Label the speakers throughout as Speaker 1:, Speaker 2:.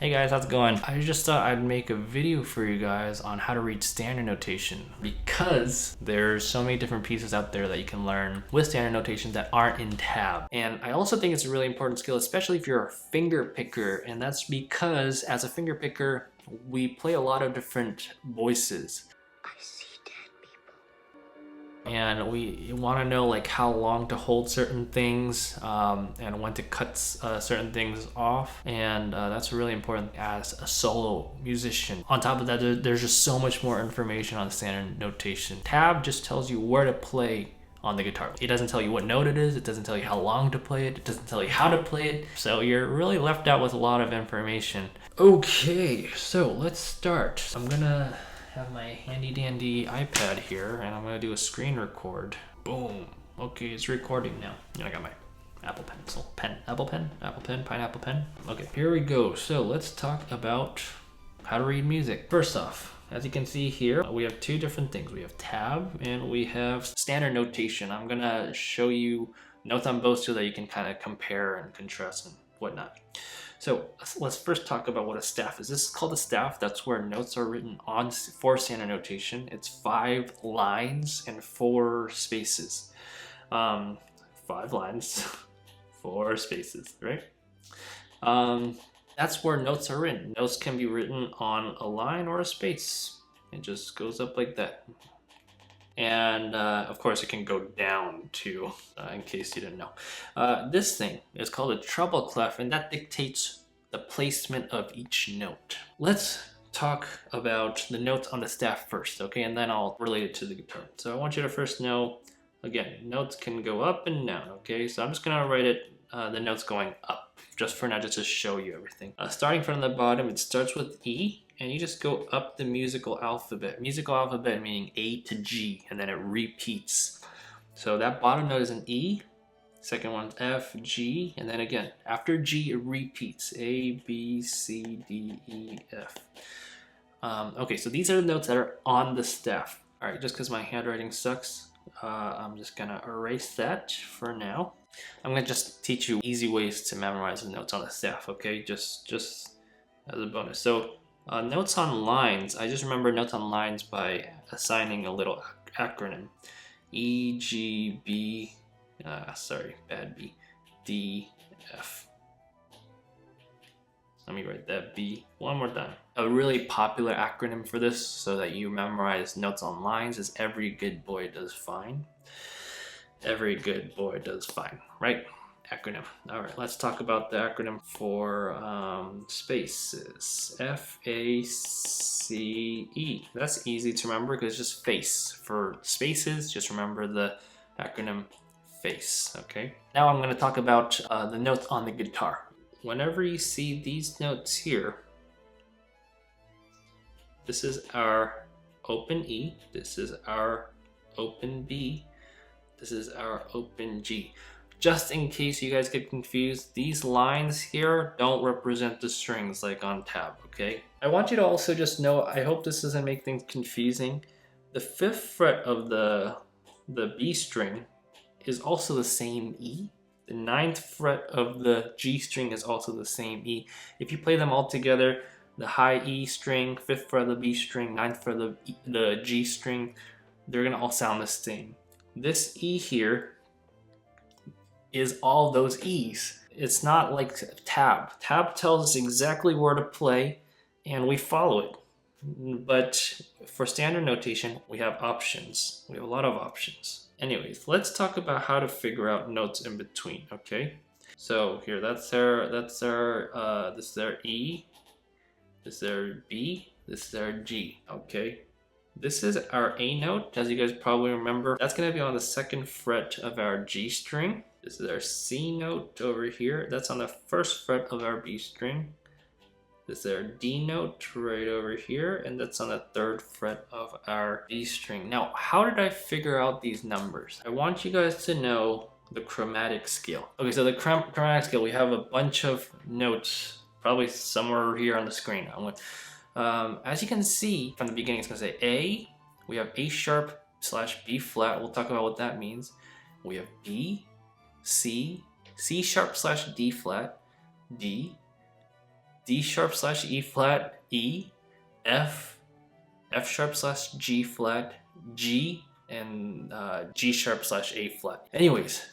Speaker 1: Hey guys, how's it going? I just thought I'd make a video for you guys on how to read standard notation because there's so many different pieces out there that you can learn with standard notation that aren't in tab. And I also think it's a really important skill, especially if you're a finger picker. And that's because as a finger picker, we play a lot of different voices. And we want to know like how long to hold certain things and when to cut certain things off, and that's really important as a solo musician. On top of that, there's just so much more information on standard notation. Tab just tells you where to play on the guitar. It doesn't tell you what note it is, it doesn't tell you how long to play it, it doesn't tell you how to play it, so you're really left out with a lot of information. Okay, so let's start. I'm gonna have my handy dandy iPad here and I'm gonna do a screen record. Boom. Okay, it's recording now. And I got my Apple Pencil. Apple pen, pineapple pen. Okay, here we go. So let's talk about how to read music. First off, as you can see here, we have two different things. We have tab and we have standard notation. I'm gonna show you notes on both so that you can kind of compare and contrast and whatnot. So let's first talk about what a staff is. This is called a staff. That's where notes are written on for standard notation. It's 5 lines and 4 spaces. 5 lines, 4 spaces, right? That's where notes are written. Notes can be written on a line or a space. It just goes up like that. And of course it can go down too, in case you didn't know. This thing is called a treble clef, and that dictates the placement of each note. Let's talk about the notes on the staff first, okay? And then I'll relate it to the guitar. So I want you to first know, again, notes can go up and down, okay? So I'm just gonna write it, the notes going up, just for now, just to show you everything. Starting from the bottom, it starts with E, and you just go up the musical alphabet. Musical alphabet meaning A to G, and then it repeats. So that bottom note is an E, second one's F, G, and then again, after G, it repeats. A, B, C, D, E, F. Okay, so these are the notes that are on the staff. All right, just because my handwriting sucks, I'm just gonna erase that for now. I'm gonna just teach you easy ways to memorize the notes on the staff, okay? Just as a bonus. So notes on lines, I just remember notes on lines by assigning a little acronym. E, G, B, sorry, bad B, D, F. Let me write that B one more time. A really popular acronym for this so that you memorize notes on lines is every good boy does fine. Every good boy does fine, right? Acronym. All right, let's talk about the acronym for spaces. F-A-C-E. That's easy to remember because it's just face. For spaces, just remember the acronym FACE, okay? Now I'm going to talk about the notes on the guitar. Whenever you see these notes here, this is our open E, this is our open B, this is our open G. Just in case you guys get confused, these lines here don't represent the strings like on tab, okay? I want you to also just know, I hope this doesn't make things confusing, the 5th fret of the B string is also the same E. The 9th fret of the G string is also the same E. If you play them all together, the high E string, 5th fret of the B string, 9th fret of the G string, they're gonna all sound the same. This E here is all those E's. It's not like tab. Tab tells us exactly where to play and we follow it. But for standard notation, we have options. We have a lot of options. Anyways, let's talk about how to figure out notes in between, okay? So here, this is our E, this is our B, this is our G, okay? This is our A note, as you guys probably remember. That's gonna be on the 2nd fret of our G string. This is our C note over here. That's on the 1st fret of our B string. This is our D note right over here, and that's on the 3rd fret of our B string. Now, how did I figure out these numbers? I want you guys to know the chromatic scale. Okay, so the chromatic scale, we have a bunch of notes, probably somewhere here on the screen. As you can see from the beginning, it's gonna say A, we have A sharp / B flat. We'll talk about what that means. We have B, C, C sharp / D flat, D, D sharp slash E flat, E, F, F sharp slash G flat, G, and G sharp slash A flat. Anyways,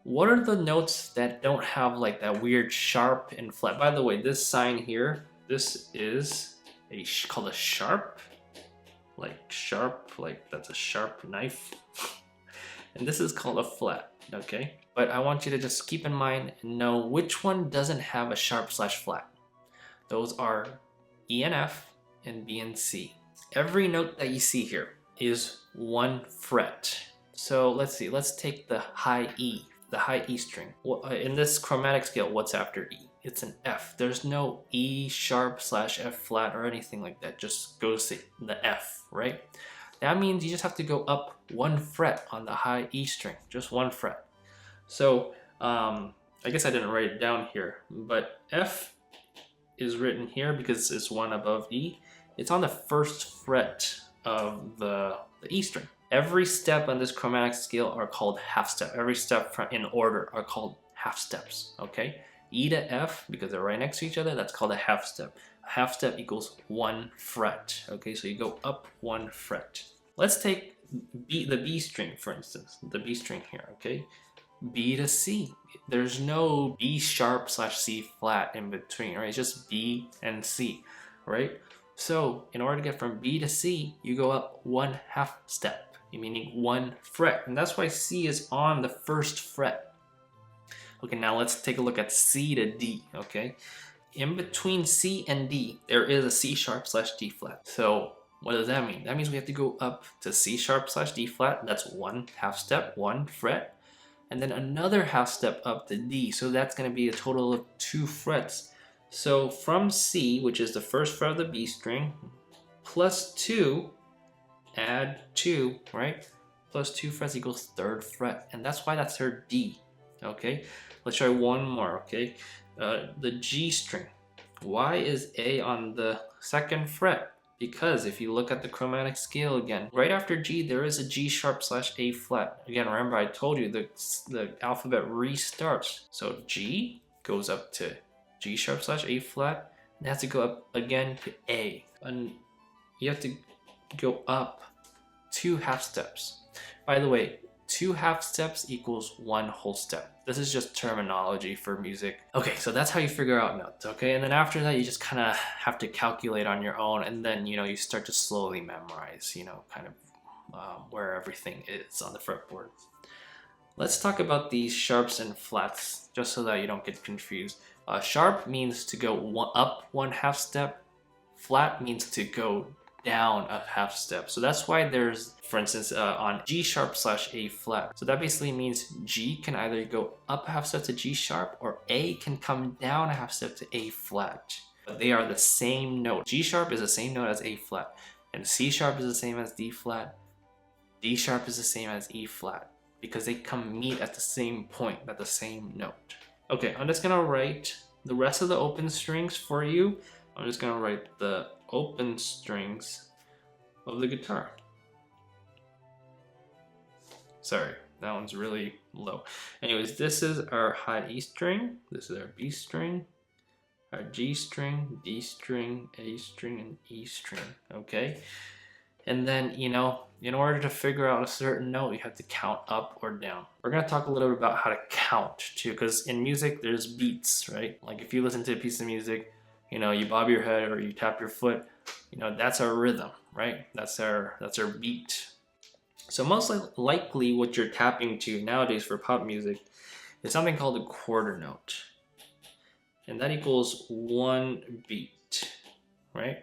Speaker 1: what are the notes that don't have like that weird sharp and flat? By the way, this sign here, this is called a sharp, like that's a sharp knife. And this is called a flat, okay? But I want you to just keep in mind and know which one doesn't have a sharp slash flat. Those are E and F and B and C. Every note that you see here is 1 fret. So let's see, let's take the high E string. In this chromatic scale, what's after E? It's an F. There's no E sharp slash F flat or anything like that. Just goes to the F, right? That means you just have to go up 1 fret on the high E string, just 1 fret. So I guess I didn't write it down here, but F is written here because it's 1 above E. It's on the 1st fret of the E string. Every step on this chromatic scale are called half step. Every step in order are called half steps, okay? E to F, because they're right next to each other, that's called a half step. A half step equals 1 fret, okay? So you go up 1 fret. Let's take the B string, for instance, the B string here, okay? B to C. There's no B sharp slash C flat in between, right? It's just B and C, right? So in order to get from B to C, you go up 1 half step, meaning 1 fret. And that's why C is on the 1st fret. Okay, now let's take a look at C to D, okay? In between C and D, there is a C sharp slash D flat. So what does that mean? That means we have to go up to C sharp slash D flat. That's 1 half step, 1 fret. And then another half step up to D. So that's gonna be a total of 2 frets. So from C, which is the 1st fret of the B string, plus 2, add 2, right? Plus 2 frets equals 3rd fret. And that's why that's her D, okay? Let's try one more, okay? The G string. Why is A on the 2nd fret? Because if you look at the chromatic scale again, right after G, there is a G sharp slash A flat. Again, remember I told you the alphabet restarts. So G goes up to G sharp slash A flat, and it has to go up again to A. And you have to go up 2 half steps. By the way, 2 half steps equals 1 whole step. This is just terminology for music. Okay, so that's how you figure out notes, okay? And then after that, you just kind of have to calculate on your own, and then, you know, you start to slowly memorize, you know, kind of where everything is on the fretboard. Let's talk about these sharps and flats, just so that you don't get confused. Sharp means to go up 1 half step. Flat means to go down a half step. So that's why there's, for instance, on G sharp slash A flat. So that basically means G can either go up a half step to G sharp, or A can come down a half step to A flat. But they are the same note. G sharp is the same note as A flat, and C sharp is the same as D flat. D sharp is the same as E flat, because they come meet at the same point, at the same note. Okay, I'm just gonna write the rest of the open strings for you. I'm just gonna write the open strings of the guitar. Sorry, that one's really low. Anyways, this is our high E string, this is our B string, our G string, D string, A string, and E string, okay? And then, you know, in order to figure out a certain note, you have to count up or down. We're gonna talk a little bit about how to count too, because in music, there's beats, right? Like if you listen to a piece of music, you know, you bob your head or you tap your foot, you know, that's our rhythm, right? That's our beat. So most likely what you're tapping to nowadays for pop music is something called a quarter note. And that equals 1 beat, right?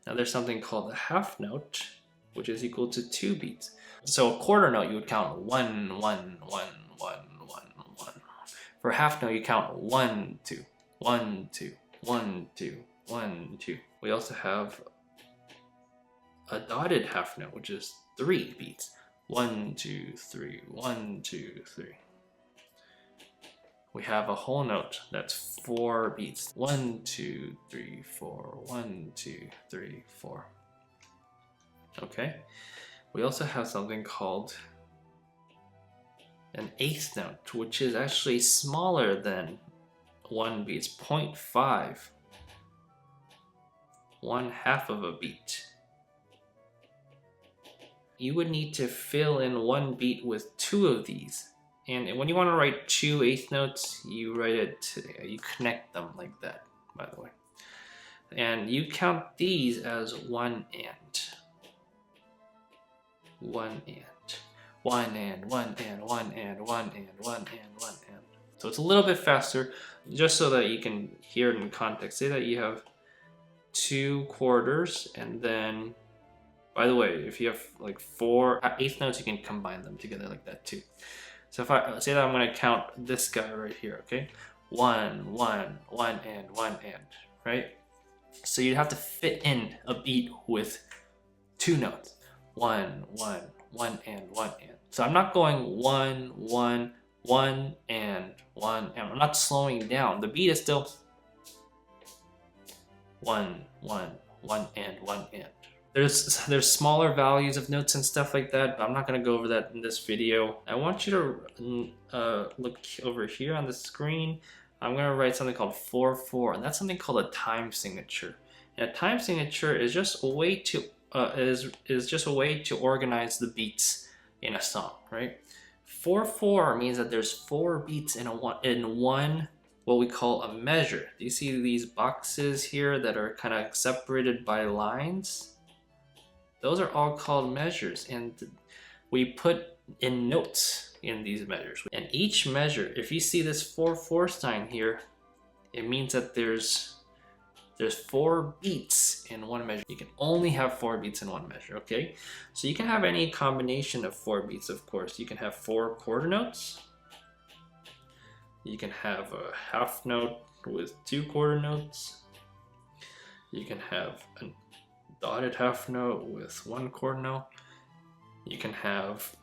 Speaker 1: Now there's something called a half note, which is equal to 2 beats. So a quarter note, you would count 1, 1, 1, 1, 1, 1. For a half note, you count 1, 2, 1, 2, 1, 2, 1, 2. We also have a dotted half note, which is 3 beats. 1, 2, 3, 1, 2, 3. We have a whole note that's 4 beats. 1, 2, 3, 4. 1, 2, 3, 4. Okay. We also have something called an eighth note, which is actually smaller than 1 beat. It's 0.5 1/2 of a beat. You would need to fill in one beat with 2 of these. And when you want to write 2 eighth notes, you write it, you connect them like that, by the way. And you count these as 1 and. 1 and. 1 and, 1 and, 1 and, 1 and, 1 and, 1 and. So it's a little bit faster, just so that you can hear it in context. Say that you have 2 quarters, and then, by the way, if you have like 4 eighth notes, you can combine them together like that too. So if I say that I'm going to count this guy right here, okay? 1, 1, 1 and, 1 and, right? So you'd have to fit in a beat with 2 notes. 1, 1, 1 and, 1 and. So I'm not going 1, 1, 1 and 1 and. I'm not slowing down. The beat is still 1, 1, 1 and, 1 and. There's smaller values of notes and stuff like that, but I'm not going to go over that in this video. I want you to look over here on the screen. I'm going to write something called 4/4, and that's something called a time signature. And a time signature is just a way to just a way to organize the beats in a song, right? 4/4 means that there's 4 beats in one what we call a measure. Do you see these boxes here that are kind of separated by lines? Those are all called measures, and we put in notes in these measures. And each measure, if you see this 4/4 sign here, it means that there's 4 beats in one measure. You can only have 4 beats in one measure, okay? So you can have any combination of 4 beats, of course. You can have 4 quarter notes. You can have a half note with 2 quarter notes. You can have a dotted half note with 1 quarter note. You can have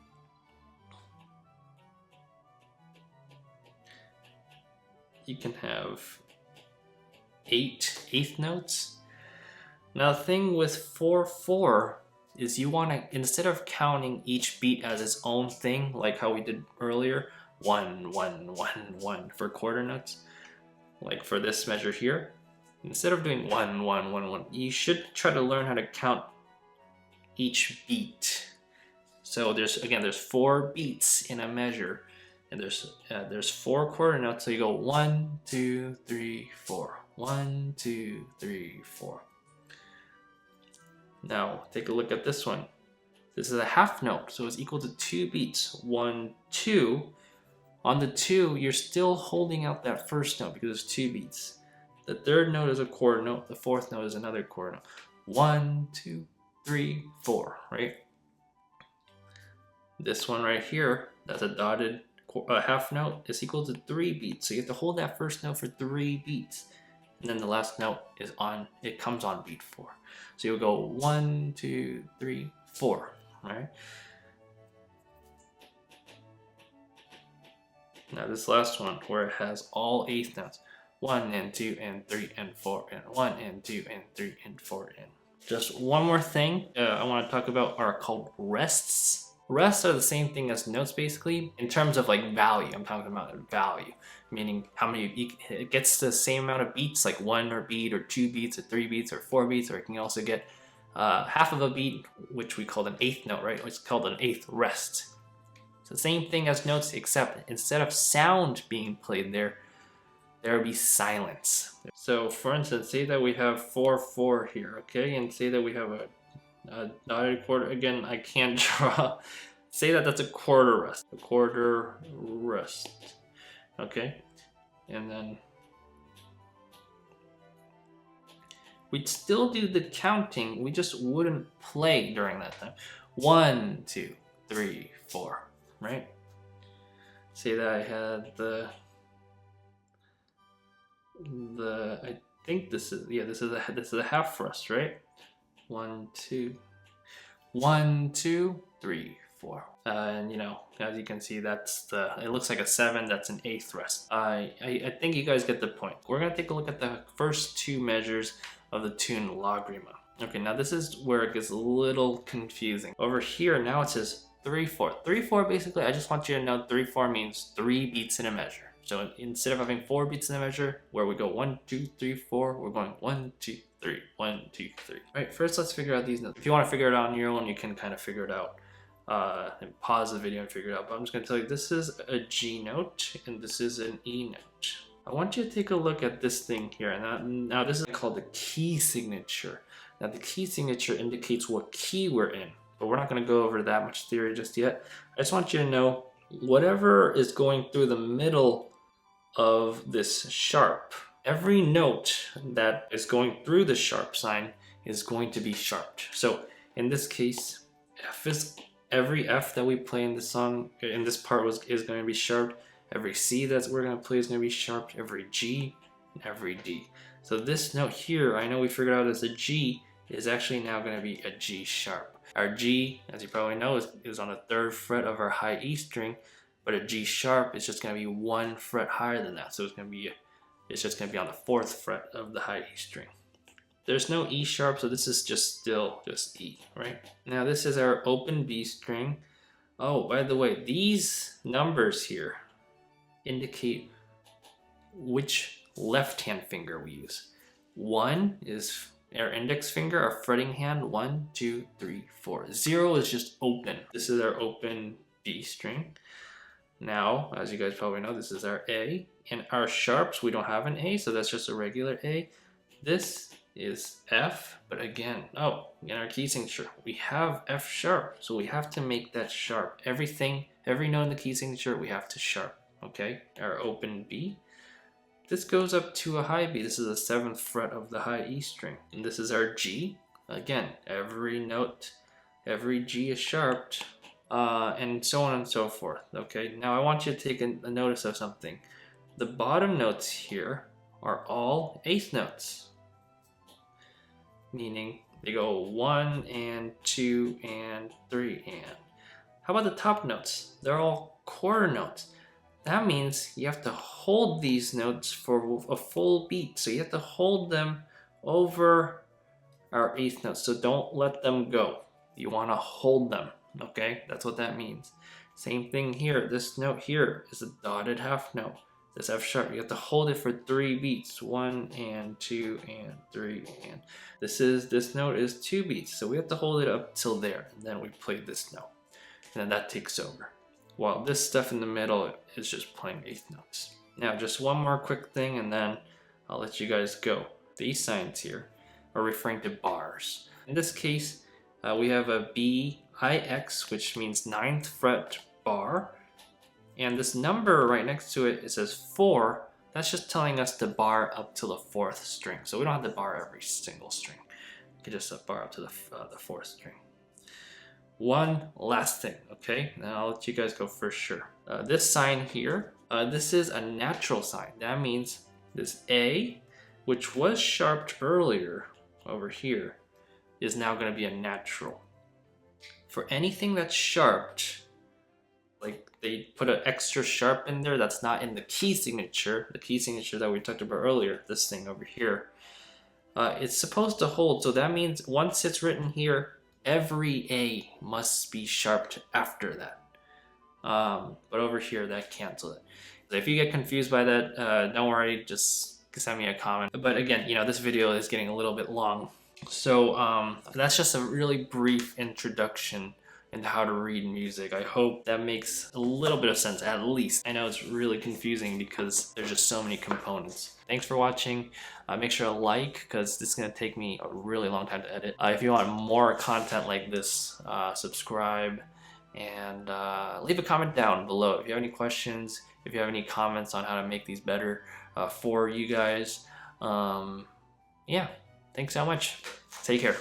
Speaker 1: eighth notes. Now the thing with 4/4 is you want to, instead of counting each beat as its own thing, like how we did earlier, 1, 1, 1, 1 for quarter notes, like for this measure here, instead of doing 1, 1, 1, 1, you should try to learn how to count each beat. So there's 4 beats in a measure, and there's 4 quarter notes. So you go 1, 2, 3, 4. 1, 2, 3, 4. Now take a look at this one. This is a half note, so it's equal to 2 beats. 1, 2. On the 2, you're still holding out that first note because it's 2 beats. The third note is a quarter note. The fourth note is another quarter note. 1, 2, 3, 4, right? This one right here, that's a dotted half note, is equal to 3 beats. So you have to hold that first note for 3 beats. And then the last note is it comes on beat 4. So you'll go 1, 2, 3, 4, right? Now this last one, where it has all eighth notes, 1 and 2 and 3 and 4 and 1 and 2 and 3 and 4 and. Just one more thing I want to talk about are called rests. Rests are the same thing as notes basically, in terms of like value. I'm talking about value, meaning how many, it gets the same amount of beats, like 1 beat or 2 beats or 3 beats or 4 beats, or it can also get half of a beat, which we call an eighth note, right? It's called an eighth rest. It's the same thing as notes, except instead of sound being played there will be silence. So for instance, say that we have 4/4 here, okay? And say that we have a dotted quarter. Again, I can't draw. Say that that's a quarter rest. A quarter rest. Okay? And then we'd still do the counting, we just wouldn't play during that time. 1, 2, 3, 4, right? Say that I had I think this is a half rest, right? 1, 2, 1, 2, 3, 4. And you know, as you can see, it looks like a 7, that's an eighth rest. I think you guys get the point. We're gonna take a look at the first 2 measures of the tune Lagrima. Okay, now this is where it gets a little confusing. Over here, now it says 3/4. 3/4, basically, I just want you to know 3/4 means 3 beats in a measure. So instead of having 4 beats in the measure, where we go 1, 2, 3, 4, we're going 1, 2, 3, 1, 2, 3. All right, first let's figure out these notes. If you want to figure it out on your own, you can kind of figure it out and pause the video and figure it out. But I'm just going to tell you, this is a G note and this is an E note. I want you to take a look at this thing here. Now this is called the key signature. Now the key signature indicates what key we're in, but we're not going to go over that much theory just yet. I just want you to know whatever is going through the middle of this sharp, every note that is going through the sharp sign is going to be sharped. So in this case, every F that we play in the song, in this part is going to be sharped. Every C that we're going to play is going to be sharped. Every G and every D. So this note here, I know we figured out as a G, is actually now going to be a G sharp. Our G, as you probably know, is on the 3rd fret of our high E string, but a G sharp is just going to be 1 fret higher than that. So it's just going to be on the 4th fret of the high E string. There's no E sharp, so this is still just E, right? Now this is our open B string. Oh, by the way, these numbers here indicate which left-hand finger we use. 1 is our index finger, our fretting hand, 1, 2, 3, 4. 0 is just open. This is our open B string. Now, as you guys probably know, this is our A. In our sharps, we don't have an A, so that's just a regular A. This is F, but again, in our key signature, we have F sharp, so we have to make that sharp. Every note in the key signature, we have to sharp, okay? Our open B. This goes up to a high B. This is the 7th fret of the high E string. And this is our G. Again, every note, every G is sharped, and so on and so forth, okay? Now I want you to take a notice of something. The bottom notes here are all 8th notes, meaning they go 1 and 2 and 3 and. How about the top notes? They're all quarter notes. That means you have to hold these notes for a full beat. So you have to hold them over our 8th notes. So don't let them go. You want to hold them, okay? That's what that means. Same thing here. This note here is a dotted half note. This F sharp, you have to hold it for 3 beats. 1 and 2 and 3 and. This note is 2 beats. So we have to hold it up till there. And then we play this note. And then that takes over. While this stuff in the middle is just playing 8th notes. Now just one more quick thing and then I'll let you guys go. These signs here are referring to bars. In this case, we have a B-I-X, which means 9th fret bar. And this number right next to it, it says 4. That's just telling us to bar up to the 4th string. So we don't have to bar every single string. We can just bar up to the 4th string. One last thing, okay? Now I'll let you guys go for sure. This sign here, this is a natural sign. That means this A, which was sharped earlier over here, is now going to be a natural. For anything that's sharped, like they put an extra sharp in there that's not in the key signature that we talked about earlier, this thing over here, it's supposed to hold. So that means once it's written here, every A must be sharped after that. But over here, that cancels it. If you get confused by that, don't worry, just send me a comment. But again, this video is getting a little bit long. So that's just a really brief introduction into how to read music. I hope that makes a little bit of sense, at least. I know it's really confusing because there's just so many components. Thanks for watching. Make sure to like, because this is going to take me a really long time to edit. If you want more content like this, subscribe and leave a comment down below. If you have any questions, if you have any comments on how to make these better for you guys. Yeah, thanks so much. Take care.